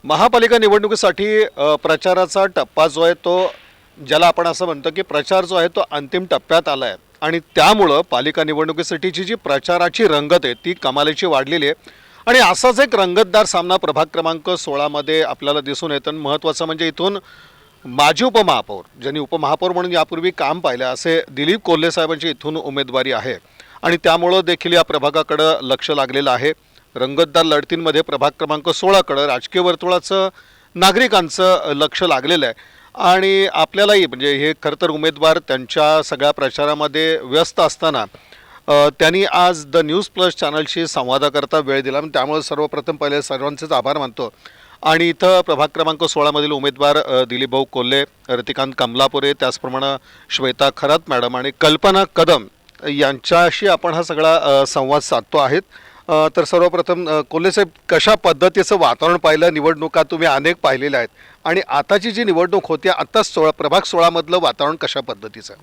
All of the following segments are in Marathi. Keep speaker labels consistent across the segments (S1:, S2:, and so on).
S1: महापालिका निवडणुकीसाठी प्रचाराचा टप्पा जो आहे तो ज्याला आपण असं म्हणतो की प्रचार जो आहे तो अंतिम टप्प्यात आला आहे आणि त्यामुळं पालिका निवडणुकीसाठीची जी प्रचाराची रंगत आहे ती कमालीची वाढलेली आहे आणि असाच एक रंगतदार सामना प्रभाग क्रमांक 16 मध्ये आपल्याला दिसून येतं। महत्त्वाचं म्हणजे इथून माजी उपमहापौर ज्यांनी उपमहापौर म्हणून यापूर्वी काम पाहिलं असे दिलीप कोल्हे साहेबांची इथून उमेदवारी आहे आणि त्यामुळं देखील या प्रभागाकडे लक्ष लागलेलं आहे। रंगतदार लढतींमध्ये प्रभाग क्रमांक 16 कडे राजकीय वर्तुळाचं नागरिकांचं लक्ष लागलेलं आहे आणि आपल्यालाही म्हणजे हे खरं तर उमेदवार त्यांच्या सगळ्या प्रचारामध्ये व्यस्त असताना त्यांनी आज द न्यूज प्लस चॅनलशी संवादाकरता वेळ दिला। त्यामुळे सर्वप्रथम पहिले सर्वांचेच आभार मानतो आणि इथं प्रभाग क्रमांक 16 मधील उमेदवार दिलीप भाऊ कोल्हे, रतिकांत कमलापुरे, त्याचप्रमाणे श्वेता खरात मॅडम आणि कल्पना कदम यांच्याशी आपण हा सगळा संवाद साधतो आहेत। तर सर्वप्रथम कोल्हे साहेब, कशा पद्धतीचं वातावरण पाहिलं? निवडणुका तुम्ही अनेक पाहिलेल्या आहेत आणि आताची जी निवडणूक होती आता प्रभाग 16 मधलं वातावरण कशा पद्धतीचं?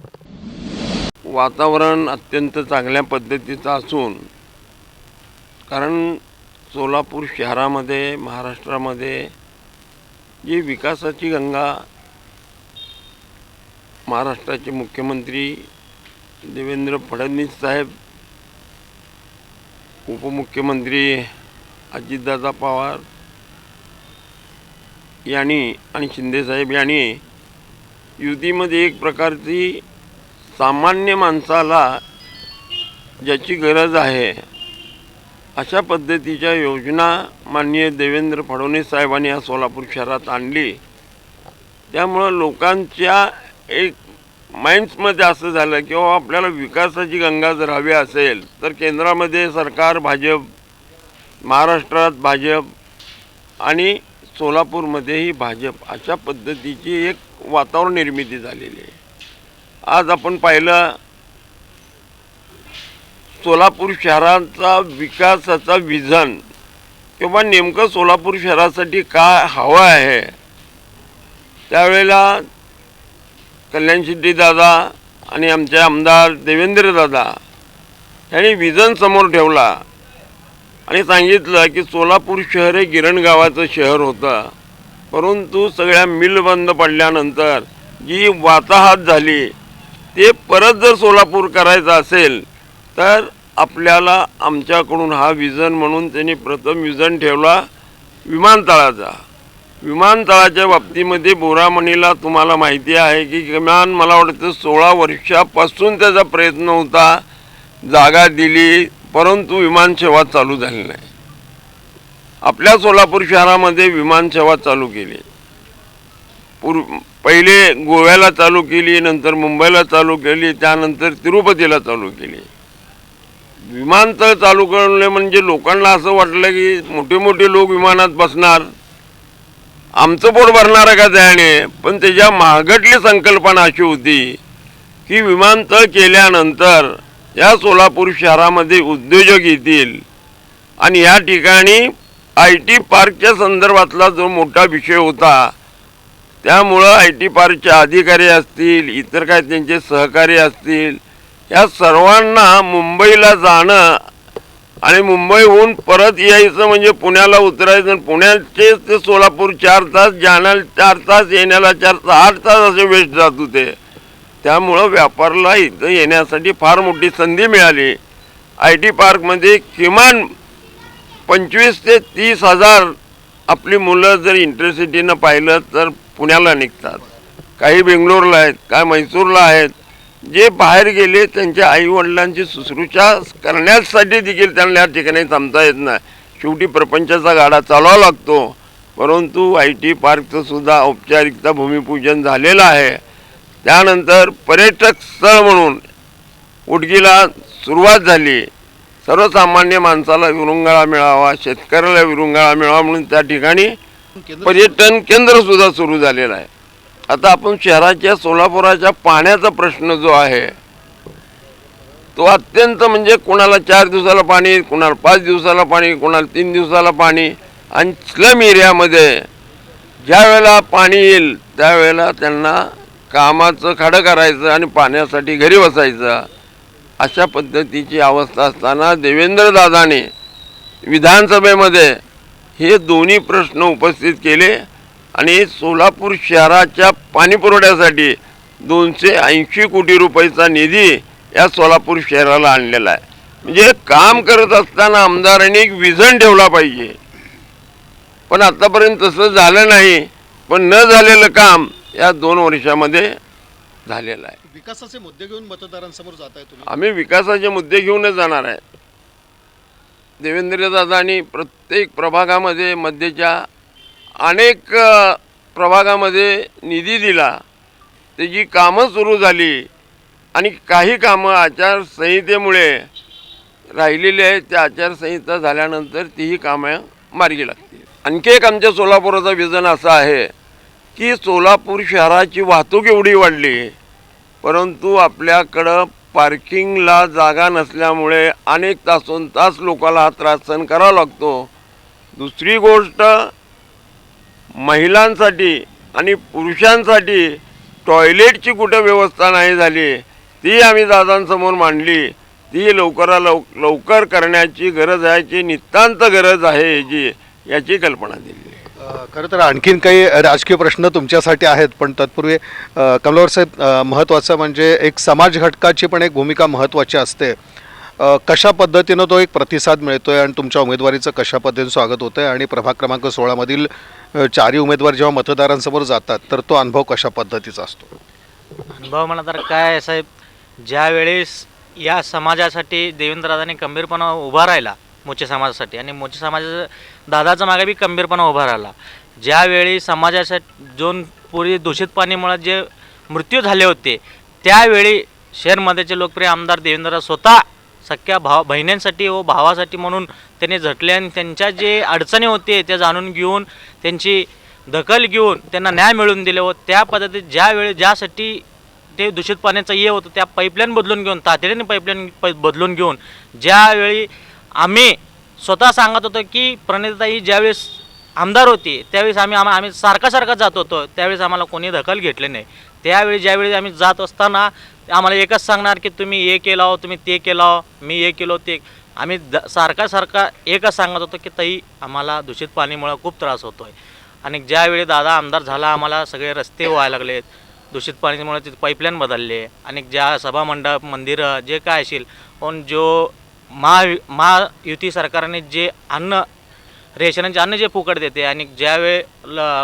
S2: वातावरण अत्यंत चांगल्या पद्धतीचं असून, कारण सोलापूर शहरामध्ये महाराष्ट्रामध्ये जी विकासाची गंगा महाराष्ट्राचे मुख्यमंत्री देवेंद्र फडणवीस साहेब, उपमुख्यमंत्री अजितदादा पवार यांनी आणि शिंदेसाहेब यांनी युतीमध्ये एक प्रकारची सामान्य माणसाला ज्याची गरज आहे अशा पद्धतीच्या योजना माननीय देवेंद्र फडणवीस साहेबांनी या सोलापूर शहरात आणली। त्यामुळं लोकांच्या एक माइंड्समध्ये असं झालं की आपल्याला विकासाची गंगा जर हवी असेल तर केंद्रामध्ये सरकार भाजप, महाराष्ट्रात भाजप आणि सोलापूरमध्येही भाजप अशा पद्धतीची एक वातावरण निर्मिती झालेली आहे। आज आपण पाहिलं सोलापूर शहराचा विकासाचा विजन किंवा नेमकं सोलापूर शहरासाठी काय हवं आहे, त्यावेळेला कल्याण सिद्धी दादा आणि आमचे आमदार देवेंद्र दादा यांनी विजन समोर ठेवला आणि सांगितलं की सोलापूर शहर हे गिरण गावाचं शहर होतं, परंतु सगळ्या मिल बंद पडल्यानंतर जी वाताहत झाली ते परत जर सोलापूर करायचं असेल तर आपल्याला आमच्याकडून हा विजन म्हणून त्यांनी प्रथम विजन ठेवला विमानतळाचा। विमानतळाच्या बाबतीमध्ये बोरामणीला तुम्हाला माहिती आहे की किमान मला वाटतं 16 वर्षापासून त्याचा प्रयत्न होता, जागा दिली, परंतु विमानसेवा चालू झाली नाही। आपल्या सोलापूर शहरामध्ये विमानसेवा चालू केली, पहिले गोव्याला चालू केली, नंतर मुंबईला चालू केली, त्यानंतर तिरुपतीला चालू केली। विमानतळ चालू करणे म्हणजे लोकांना असं वाटलं की मोठे मोठे लोक विमानात बसणार, आमचं पोट भरणार का त्याने, पण त्याच्या मागटली संकल्पना अशी होती की विमानतळ केल्यानंतर या सोलापूर शहरामध्ये उद्योजक येतील आणि या ठिकाणी IT पार्कच्या संदर्भातला जो मोठा विषय होता त्यामुळं IT पार्कचे अधिकारी असतील, इतर काय त्यांचे सहकारी असतील, या सर्वांना मुंबईला जाणं आणि मुंबईहून परत यायचं म्हणजे पुण्याला उतरायचं, पुण्याचे ते सोलापूर 4 तास, जाण्याला 4 तास, येण्याला 4 तास, 8 तास असे वेस्ट जात होते। त्यामुळं व्यापाराला इथं येण्यासाठी फार मोठी संधी मिळाली। IT पार्कमध्ये किमान 25 ते 30 हजार आपली मुलं जर इंटरसिटीनं पाहिलं तर पुण्याला निघतात, काही बेंगलोरला आहेत, काही म्हैसूरला आहेत। जे बाहेर गेले त्यांच्या आईवडिलांची शुश्रूषा करण्यासाठी देखील त्यांना या ठिकाणी थांबता येत नाही, शेवटी प्रपंचाचा गाडा चालवावा लागतो। परंतु IT पार्कचं सुद्धा औपचारिकता भूमिपूजन झालेलं आहे। त्यानंतर पर्यटक स्थळ म्हणून उडगीला सुरुवात झाली, सर्वसामान्य माणसाला विरंगुळा मिळावा, शेतकऱ्याला विरंगुळा मिळावा म्हणून त्या ठिकाणी पर्यटन केंद्र सुद्धा सुरू झालेलं आहे। आता आपण शहराच्या सोलापुराच्या पाण्याचा प्रश्न जो आहे तो अत्यंत म्हणजे कोणाला 4 दिवसाला पाणी, कोणाला 5 दिवसाला पाणी, कोणाला 3 दिवसाला पाणी, आणि स्लम एरियामध्ये ज्या वेळेला पाणी येईल त्यावेळेला त्यांना कामाचं खाडं करायचं आणि पाण्यासाठी घरी बसायचं, अशा पद्धतीची अवस्था असताना देवेंद्र दादाने विधानसभेमध्ये हे दोन्ही प्रश्न उपस्थित केले आणि सोलापूर शहराच्या पाणीपुरवठ्यासाठी 280 कोटी रुपयाचा निधी या सोलापूर शहराला आणलेला आहे. म्हणजे काम करत असताना आमदारांनी एक विजन ठेवला पाहिजे, पण आतापर्यंत तसं झालं नाही. पण न झालेलं काम या 2 वर्षामध्ये झालेलं आहे.
S1: विकासाचे मुद्दे घेऊन मतदारांसमोर जात आहे तुम्ही?
S2: आम्ही विकासाचे मुद्दे घेऊनच जाणार आहे. देवेंद्रदादांनी प्रत्येक प्रभागामध्ये मध्यच्या अनेक प्रभागामध्ये निधी दिला, त्याची कामं सुरू झाली आणि काही कामं आचारसंहितेमुळे राहिलेली आहेत. त्या आचारसंहिता झाल्यानंतर तीही कामं मार्गी लागतील. आणखी एक आमच्या सोलापुराचा विजन असा आहे की सोलापूर शहराची वाहतूक एवढी वाढली, परंतु आपल्याकडं पार्किंगला जागा नसल्यामुळे अनेक तासोनतास लोकांना हा त्रास सहन करावा लागतो. दुसरी गोष्ट, महिलांसाठी आणि पुरुषांसाठी टॉयलेटची कुठं व्यवस्था नाही झाली, ती आम्ही दादांसमोर मांडली. ती लवकर करण्याची गरज आहे, जी नितांत गरज आहे याची कल्पना दिली.
S1: खरं तर आणखीन काही राजकीय प्रश्न तुमच्यासाठी आहेत, पण तत्पूर्वी कमलावर साहेब, महत्त्वाचं म्हणजे एक समाज घटकाची पण एक भूमिका महत्त्वाची असते. कशा पद्धतीनं तो एक प्रतिसाद मिळतोय आणि तुमच्या उमेदवारीचं कशा पद्धतीनं स्वागत होतं आहे आणि प्रभाग क्रमांक 16मधील 4ही उमेदवार जेव्हा मतदारांसमोर जातात तर तो अनुभव कशा पद्धतीचा असतो?
S3: अनुभव म्हणा तर काय आहे साहेब, ज्या वेळेस या समाजासाठी देवेंद्रदादांनी खंबीरपणा उभा राहिला, मोचे समाजासाठी, आणि मोचे समाजाचं दादाचा मागे बी खंबीरपणा उभा राहिला. ज्यावेळी समाजासाठी पूर्वी दूषित पाणीमुळे जे मृत्यू झाले होते, त्यावेळी शहरमध्येचे लोकप्रिय आमदार देवेंद्र स्वतः सख्या बहिणींसाठी व भावासाठी म्हणून त्यांनी झटले आणि त्यांच्या जे अडचणी होते त्या जाणून घेऊन त्यांची दखल घेऊन त्यांना न्याय मिळवून दिले. व त्या पद्धतीत ज्यासाठी ते दूषित पाण्याचं हे होतं त्या पाईपलाईन बदलून घेऊन, तातडीने पाईपलाईन बदलून घेऊन, ज्यावेळी आम्ही स्वतः सांगत होतो की प्रणिताताई ज्यावेळेस आमदार होती त्यावेळेस आम्ही सारखा जात होतो, त्यावेळेस आम्हाला कोणी दखल घेतली नाही. ज्यावेळी आम्ही जात असताना आम्हाला एकच सांगणार की तुम्ही हे केलं हो, तुम्ही ते केलं हो, मी हे केलो ते. आम्ही सारखा एकच सांगत होतो की ताई आम्हाला दूषित पाणीमुळे खूप त्रास होतो आहे. आणि ज्यावेळी दादा आमदार झाला, आम्हाला सगळे रस्ते व्हायला लागलेत, दूषित पाणीमुळे तिथे पाईपलाईन बदलले आणि ज्या सभामंडप मंदिरं जे काय असेल, पण जो महायुती सरकारने जे रेशनाचे अन्न जे फुकट देते आणि ज्यावेळी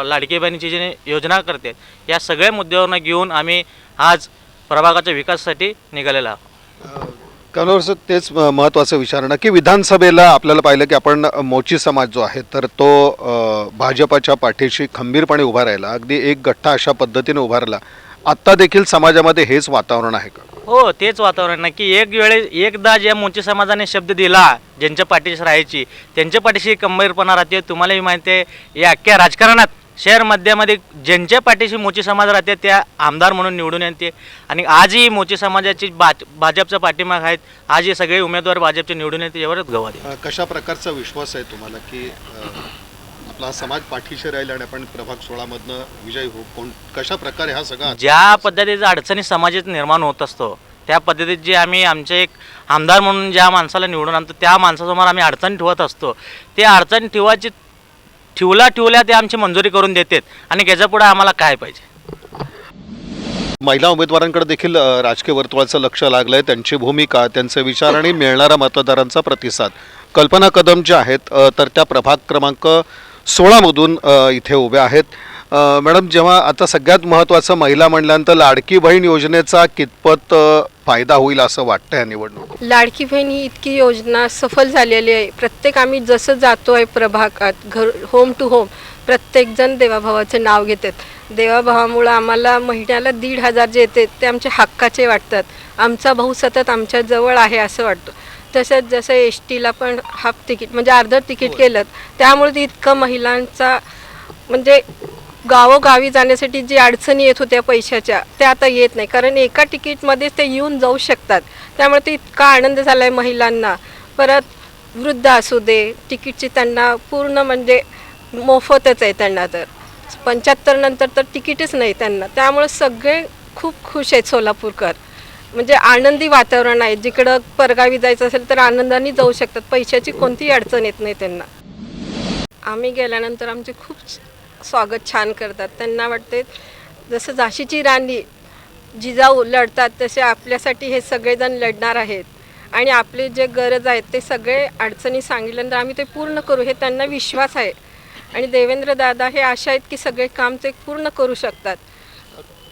S3: लाडकी बहिणीची जी योजना करते, या सगळ्या मुद्द्यावरून घेऊन आम्ही आज प्रभागाच्या विकासासाठी निघालेला आहोत.
S1: कमलावर तेच महत्त्वाचं विचारणं की विधानसभेला आपल्याला पाहिलं की आपण मोची समाज जो आहे तर तो भाजपाच्या पाठीशी खंबीरपणे उभा राहिला, अगदी एक गठ्ठा अशा पद्धतीने उभा राहिला. आत्ता देखील समाजामध्ये हेच वातावरण आहे का?
S3: हो, तेच वातावरण आहे की एकदा ज्या मोची समाजाने शब्द दिला ज्यांच्या पाठीशी राहायची, त्यांच्या पाठीशी खंबीरपणा राहते. तुम्हालाही माहिती आहे, या अख्ख्या राजकारणात शहर मध्यामध्ये ज्यांच्या पाठीशी मोची समाज राहते त्या आमदार म्हणून निवडून येते. आणि आजही मोची समाजाची भाजपचा पाठीमाग आहेत, आजही सगळे उमेदवार भाजपचे निवडून येते, यावरच गवाही.
S1: कशा प्रकारचा विश्वास आहे तुम्हाला की आपला समाज पाठीशी राहील आणि आपण प्रभाग 16मधनं विजयी होऊ? कशा प्रकारे हा सगळा
S3: ज्या पद्धतीचा अडचणी समाजात निर्माण होत असतो, त्या पद्धतीत जे आम्ही आमचे एक आमदार म्हणून ज्या माणसाला निवडून आणतो त्या माणसासमोर आम्ही अडचणी ठेवत असतो, ते अडचणी ठेवल्या ते आमची मंजुरी करून देतात. आणि याच्या पुढे आम्हाला काय पाहिजे?
S1: महिला उमेदवारांकडे देखील राजकीय वर्तुळाचं लक्ष लागलंय, त्यांची भूमिका, त्यांचे विचार आणि मिळणारा मतदारांचा प्रतिसाद. कल्पना कदम ज्या आहेत तर त्या प्रभाग क्रमांक 16मधून इथे उभ्या आहेत. मॅडम, जेव्हा आता सगळ्यात महत्त्वाचं महिला म्हणल्यानंतर लाडकी बहीण योजनेचा कितपत फायदा होईल असं वाटतं या निवडणूक?
S4: लाडकी बहीण ही इतकी योजना सफल झालेली आहे. आम्ही जसं जातो आहे प्रभागात, होम टू होम, प्रत्येकजण देवाभावाचं नाव घेतात. देवाभावामुळं आम्हाला महिन्याला 1,500 जे येते ते आमच्या हक्काचे वाटतात. आमचा भाऊ सतत आमच्या जवळ आहे असं वाटतं. तसंच जसं एसटीला पण हाफ तिकीट म्हणजे अर्ध तिकीट केलं, त्यामुळे ते इतकं महिलांचा म्हणजे गावोगावी जाण्यासाठी जी अडचणी येत होत्या पैशाच्या, त्या आता येत नाही, कारण एका तिकीटमध्येच ते येऊन जाऊ शकतात. त्यामुळे ते इतका आनंद झाला आहे महिलांना. परत वृद्ध असू दे, तिकीटची त्यांना पूर्ण म्हणजे मोफतच आहे त्यांना. तर 75 नंतर तर तिकीटच नाही त्यांना. त्यामुळे सगळे खूप खुश आहेत सोलापूरकर. म्हणजे आनंदी वातावरण आहे. जिकडं परगावी जायचं असेल तर आनंदाने जाऊ शकतात. पैशाची कोणतीही अडचण येत नाही त्यांना. आम्ही गेल्यानंतर आमचे खूप स्वागत छान करतात. त्यांना वाटते जसं झाशीची राणी जिजाऊ लढतात तसे आपल्यासाठी हे सगळेजण लढणार आहेत आणि आपले जे गरज आहेत ते सगळे अडचणी सांगितल्यानंतर आम्ही ते पूर्ण करू हे त्यांना विश्वास आहे. आणि देवेंद्र दादा हे आशा आहेत की सगळे काम ते पूर्ण करू शकतात.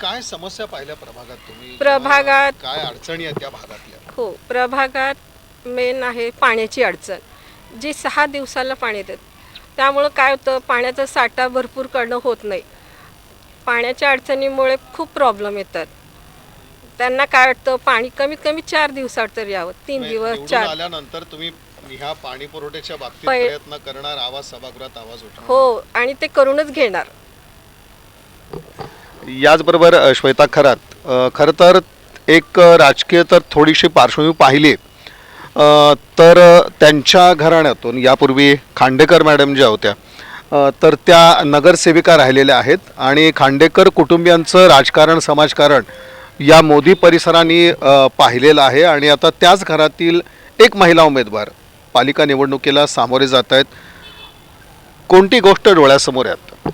S1: काय समस्या पाहिल्या प्रभागात तुम्ही?
S4: प्रभागात-
S1: काय अडचणी आहेत त्या भागातल्या?
S4: हो, प्रभागात मेन आहे पाण्याची अडचण, जी 6 दिवसाला पाणी येतात. त्यामुळं काय होतं, पाण्याचा साठा भरपूर करणं होत नाही. पाण्याच्या अडचणीमुळे खूप प्रॉब्लेम येतात. त्यांना काय वाटतं, पाणी कमीत कमी 4 दिवसात तर यावं, 3 दिवस
S1: निवडून
S4: 4.
S1: आल्यानंतर तुम्ही ह्या पाणी पुरवठ्याच्या बाबतीत
S4: पै-
S1: प्रयत्न करणार, आवाज सभागृहात आवाज उठवणार?
S4: हो, आणि ते करूनच घेणार.
S1: याचबरोबर श्वेता खरं तर एक राजकीय तर थोडीशी पार्श्वभूमी पाहिली तर त्यांच्या घराण्यातून यापूर्वी खांडेकर मॅडम ज्या होत्या तर त्या नगरसेविका राहिलेल्या आहेत आणि खांडेकर कुटुंबियांचं राजकारण समाजकारण या मोदी परिसरांनी पाहिलेलं आहे आणि आता त्याच घरातील एक महिला उमेदवार पालिका निवडणुकीला सामोरे जात आहेत. कोणती गोष्ट डोळ्यासमोर येतं?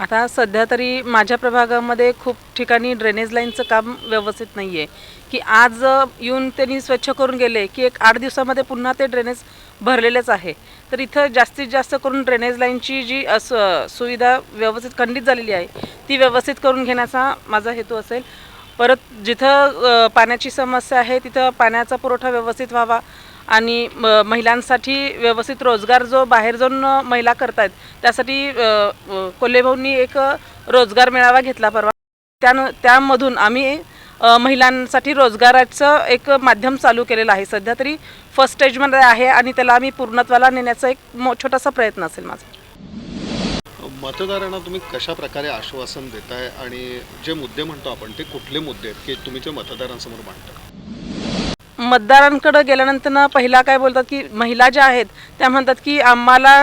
S5: आता सध्या तरी माझ्या प्रभागामध्ये खूप ठिकाणी ड्रेनेज लाईनचं काम व्यवस्थित नाही आहे, की आज येऊन त्यांनी स्वच्छ करून गेले की एक 8 दिवसामध्ये पुन्हा ते ड्रेनेज भरलेलेच आहे. तर इथं जास्तीत जास्त करून ड्रेनेज लाईनची जी सुविधा व्यवस्थित खंडित झालेली आहे ती व्यवस्थित करून घेण्याचा माझा हेतू असेल. परत जिथं पाण्याची समस्या आहे तिथं पाण्याचा पुरवठा व्यवस्थित व्हावा आणि महिलांसाठी व्यवस्थित रोजगार जो बाहेर जाऊन महिला करतायत त्यासाठी कोल्हेभाऊंनी एक रोजगार मेळावा घेतला परवा. त्यामधून आम्ही महिलांसाठी रोजगाराचं एक माध्यम चालू केलेलं आहे. सध्या तरी फर्स्ट स्टेजमध्ये आहे आणि त्याला आम्ही पूर्णत्वाला नेण्याचा एक छोटासा प्रयत्न असेल माझा.
S1: मतदारांना तुम्ही कशा प्रकारे आश्वासन देताय आणि जे मुद्दे म्हणतो आपण ते कुठले मुद्दे आहेत की तुम्ही ते मतदारांसमोर मांडता?
S5: मतदारांकडे गेल्यानंतर पहिला काय बोलतात की महिला ज्या आहेत त्या म्हणतात की आम्हाला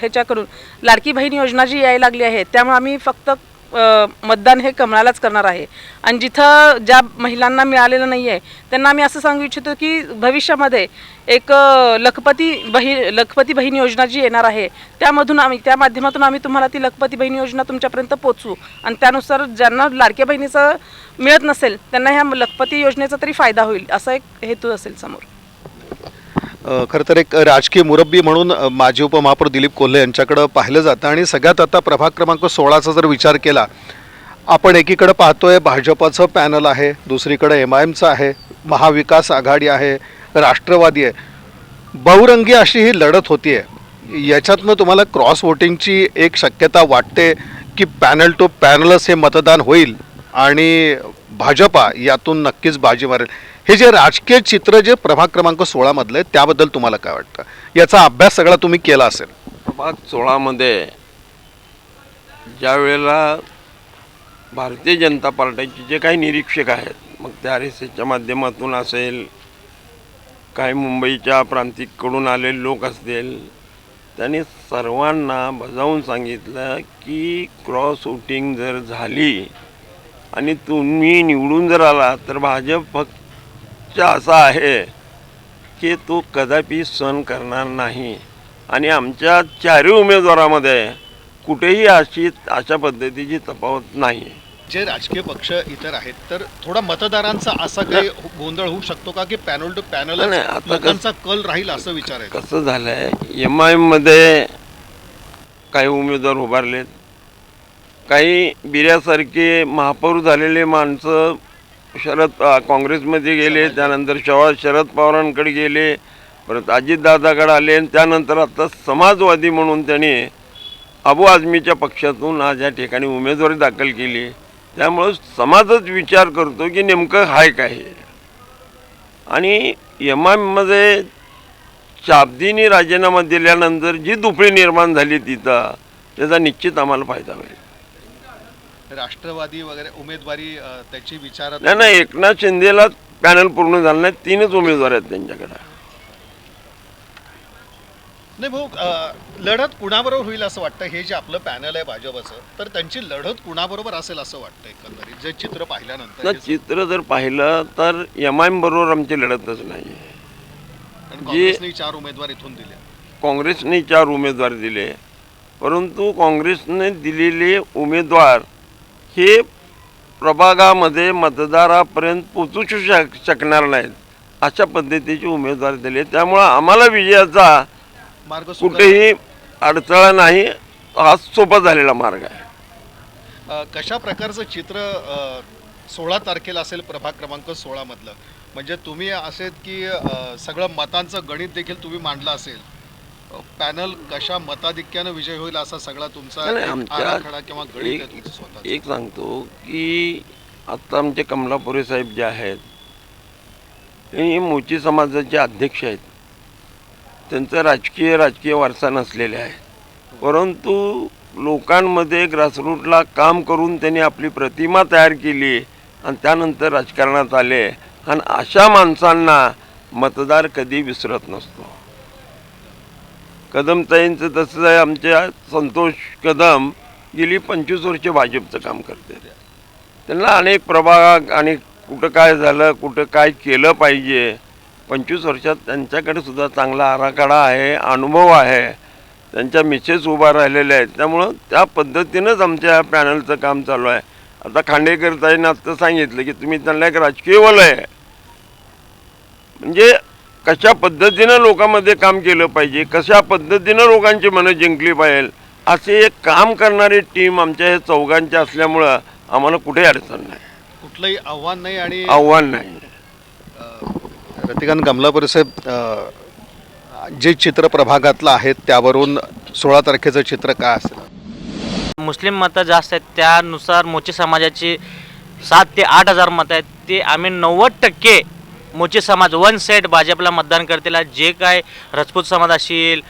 S5: ह्याच्याकडून लाडकी बहीण योजना जी यायला लागली आहे त्यामुळे आम्ही फक्त मतदान हे कमळालाच करणार आहे. आणि जिथं ज्या महिलांना मिळालेलं नाही आहे त्यांना आम्ही असं सांगू इच्छितो की भविष्यामध्ये एक लखपती बहीण योजना जी येणार आहे त्या माध्यमातून आम्ही तुम्हाला ती लखपती बहीण योजना तुमच्यापर्यंत पोचवू आणि त्यानुसार ज्यांना लाडक्या बहिणीचं मिळत नसेल त्यांना ह्या लखपती योजनेचा तरी फायदा होईल असा एक हेतू असेल समोर.
S1: खरं तर एक राजकीय मुरब्बी म्हणून माजी उपमहापौर दिलीप कोल्हे यांच्याकडं पाहिलं जातं आणि सगळ्यात आता प्रभाग क्रमांक 16चा जर विचार केला आपण एकीकडे पाहतोय भाजपाचं पॅनल आहे, दुसरीकडे MIMचं आहे, महाविकास आघाडी आहे, राष्ट्रवादी आहे, बहुरंगी अशी ही लढत होतीये. याच्यातनं तुम्हाला क्रॉस वोटिंगची एक शक्यता वाटते की पॅनल टू पॅनलच हे मतदान होईल आणि भाजपा यातून नक्कीच बाजी मारेल? हे जे राजकीय चित्र जे प्रभाग क्रमांक 16 मधलं आहे त्याबद्दल तुम्हाला काय वाटतं? याचा अभ्यास सगळा तुम्ही केला असेल.
S2: प्रभाग 16मध्ये ज्या वेळेला भारतीय जनता पार्टीचे जे काही निरीक्षक आहेत मग ते RSSच्या माध्यमातून असेल, काही मुंबईच्या प्रांतिककडून आलेले लोक असतील, त्यांनी सर्वांना बजावून सांगितलं की क्रॉस वोटिंग जर झाली आणि तुम्ही निवडून जर आला तर भाजप फक्त असा आहे की तो कदापि सहन करणार नाही आणि आमच्या 4 उमेदवारामध्ये कुठेही अशा पद्धतीची तफावत नाही.
S1: जे राजकीय पक्ष इतर आहेत तर थोडा मतदारांचा असा काही गोंधळ होऊ शकतो का की पॅनल टू पॅनल
S2: नाही, आता
S1: लोकांचा कल राहील असं विचार आहे?
S2: कसं झालं आहे, MIMमध्ये काही उमेदवार उभारलेत, काही बिर्यासारखे महापौर झालेले माणसं काँग्रेसमध्ये गेले, त्यानंतर शरद पवारांकडे गेले, परत अजितदादाकडे आले आणि त्यानंतर आता समाजवादी म्हणून त्यांनी अबू आझमीच्या पक्षातून आज या ठिकाणी उमेदवारी दाखल केली. त्यामुळं समाजच विचार करतो की नेमकं हाय काय. आणि MIMमध्ये शाब्दीने राजीनामा दिल्यानंतर जी दुफळी निर्माण झाली तिथं त्याचा निश्चित आम्हाला फायदा होईल.
S1: राष्ट्रवादी वगैरे उमेदवारी त्याची विचारात
S2: नाही, एकनाथ शिंदेला पॅनल पूर्ण झालं नाही, 3च उमेदवार आहेत त्यांच्याकडे.
S1: नाही भाऊ, लढत कुणाबरोबर होईल असं वाटतं? हे जे आपलं पॅनल आहे भाजपचं तर त्यांची लढत कुणाबरोबर असेल असं वाटतं एकंदरीत जे चित्र पाहिल्यानंतर?
S2: चित्र जर पाहिलं तर MIM बरोबर आमची लढतच नाही.
S1: काँग्रेसने 4 उमेदवार इथून दिले,
S2: काँग्रेसने 4 उमेदवार दिले परंतु काँग्रेसने दिलेले उमेदवार हे प्रभागामध्ये मतदारापर्यंत पोचू शकणार नाहीत अशा पद्धतीचे उमेदवार दिले. त्यामुळं आम्हाला विजयाचा
S1: मार्ग सुकर-
S2: कुठेही अडथळा नाही, हा सोपा झालेला मार्ग आहे.
S1: कशा प्रकारचं चित्र 16 तारखेला असेल प्रभाग क्रमांक 16 मधलं? म्हणजे तुम्ही असेल की सगळं मतांचं गणित देखील तुम्ही मांडलं असेल, पॅनल कशा मताधिक्यानं विजय होईल असा सगळा तुमचा
S2: नाही,
S1: एक
S2: आमच्या
S1: आराखडा किंवा गणित आहे तुमचं स्वतःचं.
S2: एक सांगतो की आत्ता आमचे कमलापुरे साहेब जे आहेत हे मोची समाजाचे अध्यक्ष आहेत. त्यांचा राजकीय वारसा नसलेले आहे, परंतु लोकांमध्ये ग्रासरूटला काम करून त्यांनी आपली प्रतिमा तयार केली आणि त्यानंतर राजकारणात आले. आणि अशा माणसांना मतदार कधी विसरत नसतो. कदमताईंचं तसंच आहे. आमच्या संतोष कदम गेली 25 वर्षे भाजपचं काम करते. त्यांना अनेक प्रभाग आणि कुठं काय झालं, कुठं काय केलं पाहिजे, 25 वर्षात त्यांच्याकडे सुद्धा चांगला आराखडा आहे, अनुभव आहे. त्यांच्या मिसेस उभा राहिलेल्या आहेत. त्यामुळं त्या पद्धतीनंच आमच्या पॅनलचं काम चालू आहे. आता खांडेकर ताईंनी आत्ता सांगितलं की तुम्ही त्यांना एक राजकीय वलय आहे, म्हणजे कशा पद्धतीनं लोकांमध्ये काम केलं पाहिजे, कशा पद्धतीनं लोकांची मनं जिंकली पाहिजे, असे एक काम करणारी टीम आमच्या हे चौघांच्या असल्यामुळं आम्हाला कुठेही अडचण नाही,
S1: कुठलंही आव्हान नाही. आणि
S2: आव्हान नाही.
S1: रतिकांत कमलापुरे साहेब, जे चित्र प्रभागातलं आहे त्यावरून 16 तारखेचं चित्र काय असेल?
S3: मुस्लिम मतं जास्त आहेत, त्यानुसार मोची समाजाची 7 ते 8 हजार मतं आहेत. ते आम्ही 90% मोची समाज वन सेट भाजपला मतदान करतील. जे काय राजपूत समाज असेल,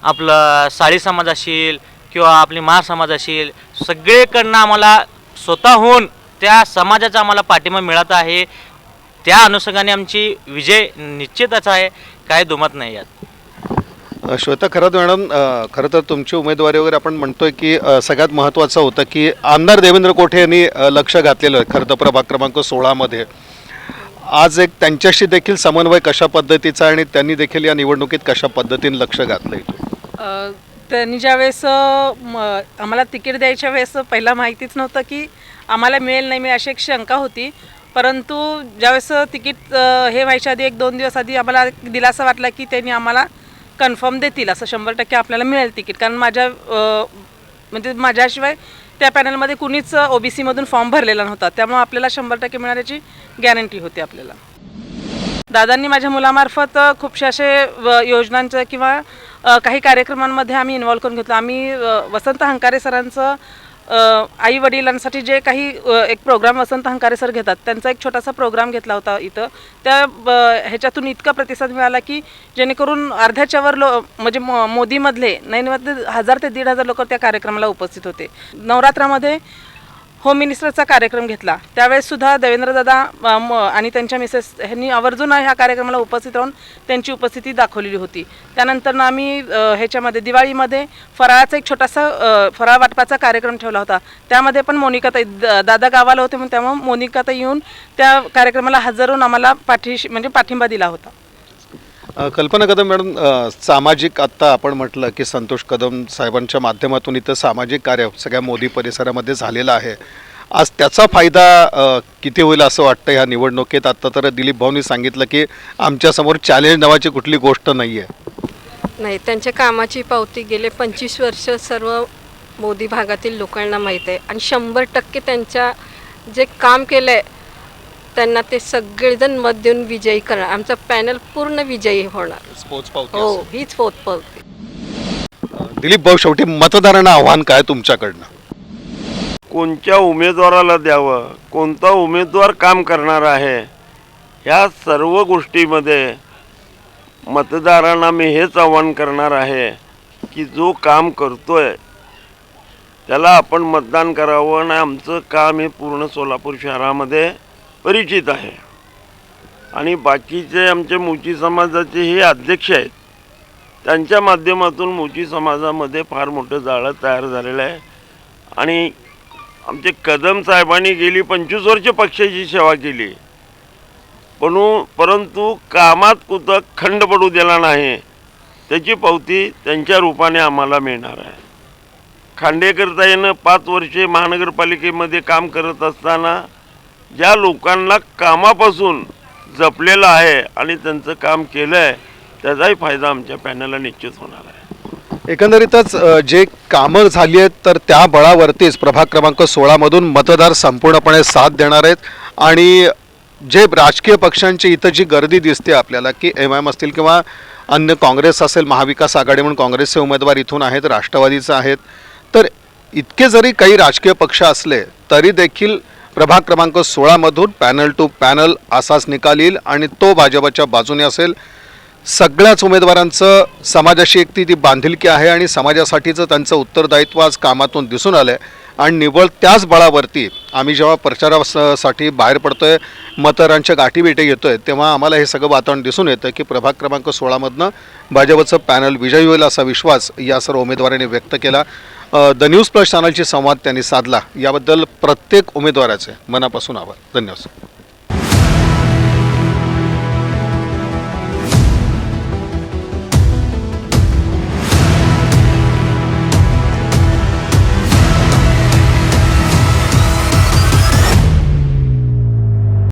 S3: आपलं साळी समाज असेल किंवा आपली महार समाज असेल, सगळीकडनं आम्हाला स्वतःहून त्या समाजाचा आम्हाला पाठिंबा मिळत आहे. त्या अनुषंगाने आमची विजय निश्चितच आहे, काय दुमत नाही यात.
S1: श्वेता खरात मॅडम, खरं तर तुमची उमेदवारी वगैरे आपण म्हणतोय की सगळ्यात महत्त्वाचं होतं की आमदार देवेंद्र कोठे यांनी लक्ष घातलेलं आहे खरं तर प्रभाग क्रमांक 16 मध्ये. आज एक त्यांच्याशी देखील समन्वय कशा पद्धतीचा आणि त्यांनी देखील या निवडणुकीत कशा पद्धतीने लक्ष घातलंय?
S5: त्यांनी ज्यावेळेस आम्हाला तिकीट द्यायच्या वेळेस पहिला माहितीच नव्हतं की आम्हाला मिळेल नाही मिळेल अशी एक शंका होती. परंतु ज्यावेळेस तिकीट हे व्हायच्या आधी 1-2 दिवस आधी आम्हाला दिलासा वाटला की त्यांनी आम्हाला कन्फर्म देतील, असं 100% आपल्याला मिळेल तिकीट. कारण म्हणजे माझ्याशिवाय त्या पॅनलमध्ये कुणीच OBC-मधून फॉर्म भरलेला नव्हता, त्यामुळे आपल्याला 100% मिळण्याची गॅरंटी होती आपल्याला. दादांनी माझ्या मुलामार्फत खूपशा असे योजनांचं किंवा काही कार्यक्रमांमध्ये आम्ही इन्व्हॉल्व करून घेतलो. आम्ही वसंत हंकारे सरांचं आई वडिलांसाठी जे काही एक प्रोग्राम वसंत हंकारे सर घेतात, त्यांचा एक छोटासा प्रोग्राम घेतला होता इथं. त्या ह्याच्यातून इतका प्रतिसाद मिळाला की जेणेकरून अर्ध्याच्या वर म्हणजे मोदीमधले 1000 ते 1500 लोक त्या कार्यक्रमाला उपस्थित होते. नवरात्रामध्ये होम मिनिस्टरचा कार्यक्रम घेतला, त्यावेळेससुद्धा देवेंद्रदादा आणि त्यांच्या मिसेस ह्यांनी आवर्जून ह्या कार्यक्रमाला उपस्थित राहून त्यांची उपस्थिती दाखवलेली होती. त्यानंतर आम्ही ह्याच्यामध्ये दिवाळीमध्ये फराळाचा एक छोटासा फराळ वाटपाचा कार्यक्रम ठेवला होता. त्यामध्ये पण मोनिकाताई दादा गावाला होते, म्हणून त्यामुळे मोनिकाताई येऊन त्या कार्यक्रमाला हजर होऊन आम्हाला पाठिंबा दिला होता.
S1: कल्पना कदम मॅडम, सामाजिक आत्ता आपण म्हटलं की संतोष कदम साहेबांच्या माध्यमातून इथं सामाजिक कार्य सगळ्या मोदी परिसरामध्ये झालेलं आहे. आज त्याचा फायदा किती होईल असं वाटतं ह्या निवडणुकीत? आत्ता तर दिलीप भाऊंनी सांगितलं की आमच्यासमोर चॅलेंज नावाची कुठली गोष्ट नाही आहे.
S4: नाही, त्यांच्या कामाची पावती गेले 25 वर्ष सर्व मोदी भागातील लोकांना माहीत आहे. आणि 100% त्यांच्या जे काम केलं आहे त्यांना ते सगळेजण मत देऊन विजयी करणार. आमचा पॅनल पूर्ण विजयी होणार.
S1: स्पोर्ट्स पावती
S4: हो,
S1: असेल.
S4: हीच पावती.
S1: दिलीप भाऊ, शेवटी मतदारांना आव्हान काय तुमच्याकडनं?
S2: कोणत्या उमेदवाराला द्यावं, कोणता उमेदवार काम करणार आहे, ह्या सर्व गोष्टीमध्ये मतदारांना मी हेच आव्हान करणार आहे की जो काम करतोय त्याला आपण मतदान करावं. आणि आमचं काम हे पूर्ण सोलापूर शहरामध्ये परिचित आहे. आणि बाकीचे आमचे मोची समाजाचे हे अध्यक्ष आहेत, त्यांच्या माध्यमातून मोची समाजामध्ये फार मोठं जाळं तयार झालेलं आहे. आणि आमचे कदम साहेबांनी गेली 25 वर्ष पक्षाची सेवा केली, परंतु कामात कुठं खंड पडू दिला नाही. त्याची पावती त्यांच्या रूपाने आम्हाला मिळणार आहे. खांडेकरताईनं 5 वर्षे महानगरपालिकेमध्ये काम करत असताना ज्या लोकांना कामापासून जपलेलं आहे आणि त्यांचं काम केलं आहे त्याचाही फायदा आमच्या पॅनलला निश्चित होणार आहे.
S1: एकंदरीतच जे कामं झाली आहेत तर त्या बळावरतीच प्रभाग क्रमांक 16मधून मतदार संपूर्णपणे साथ देणार आहेत. आणि जे राजकीय पक्षांची इथं जी गर्दी दिसते आपल्याला की एम असतील किंवा अन्य काँग्रेस असेल, महाविकास आघाडी म्हणून काँग्रेसचे उमेदवार इथून आहेत, राष्ट्रवादीचे आहेत, तर इतके जरी काही राजकीय पक्ष असले तरी देखील प्रभाग क्रमांक 16मधून पॅनल टू पॅनल असाच निकाल येईल आणि तो भाजपच्या बाजूने असेल. सगळ्याच उमेदवारांचं समाजाशी एक ती बांधिलकी आहे आणि समाजासाठीचं त्यांचं उत्तरदायित्व आज कामातून दिसून आलं आहे. आणि निव्वळ त्याच बळावरती आम्ही जेव्हा प्रचारासाठी बाहेर पडतोय, मतदारांच्या गाठीभेटी घेतोय, तेव्हा आम्हाला हे सगळं वातावरण दिसून येतं की प्रभाग क्रमांक 16मधनं भाजपचं पॅनल विजयी होईल असा विश्वास या सर्व उमेदवारांनी व्यक्त केला. द न्यूज प्लस चॅनलशी संवाद त्यांनी साधला. याबद्दल प्रत्येक उमेदवाराचे मनापासून आभार. धन्यवाद.